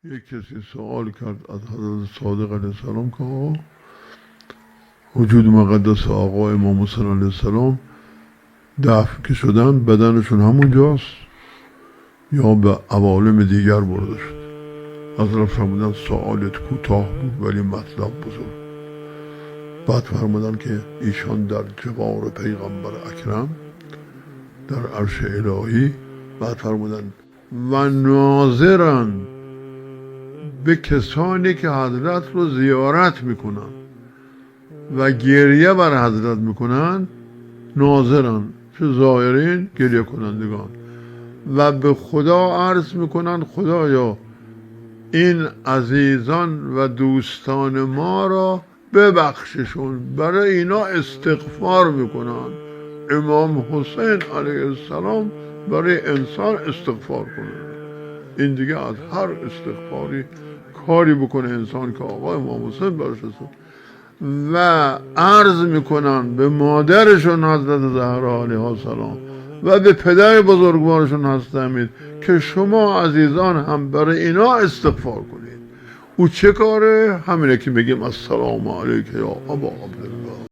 یک کسی سوال کرد از حضرت صادق علیه السلام که آقا وجود مقدس آقا امام حسین علیه السلام دفن که شدن بدنشون همونجاست یا به عوالم دیگر برده شد؟ حضرت فرمودن سوالت کوتاه بود ولی مطلب بزرگ. بعد فرمودن که ایشان در جوار پیغمبر اکرم در عرش الهی، بعد فرمودن و ناظرن به کسانی که حضرت رو زیارت میکنن و گریه بر حضرت میکنن، ناظرن چه ظاهرین گریه کنندگان، و به خدا عرض میکنن خدایا این عزیزان و دوستان ما را ببخششون، برای اینا استغفار میکنن. امام حسین علیه السلام برای انسان استغفار کنه. این دیگه از هر استغفاری کاری بکنه انسان که آقا امام حسین برش و عرض میکنن به مادرشون حضرت زهرا علیها السلام و به پدر بزرگوارشون حضرت امیر که شما عزیزان هم برای اینا استغفار کنید. او چه کاره؟ همینه که بگیم السلام علیک یا ابا عبدالله.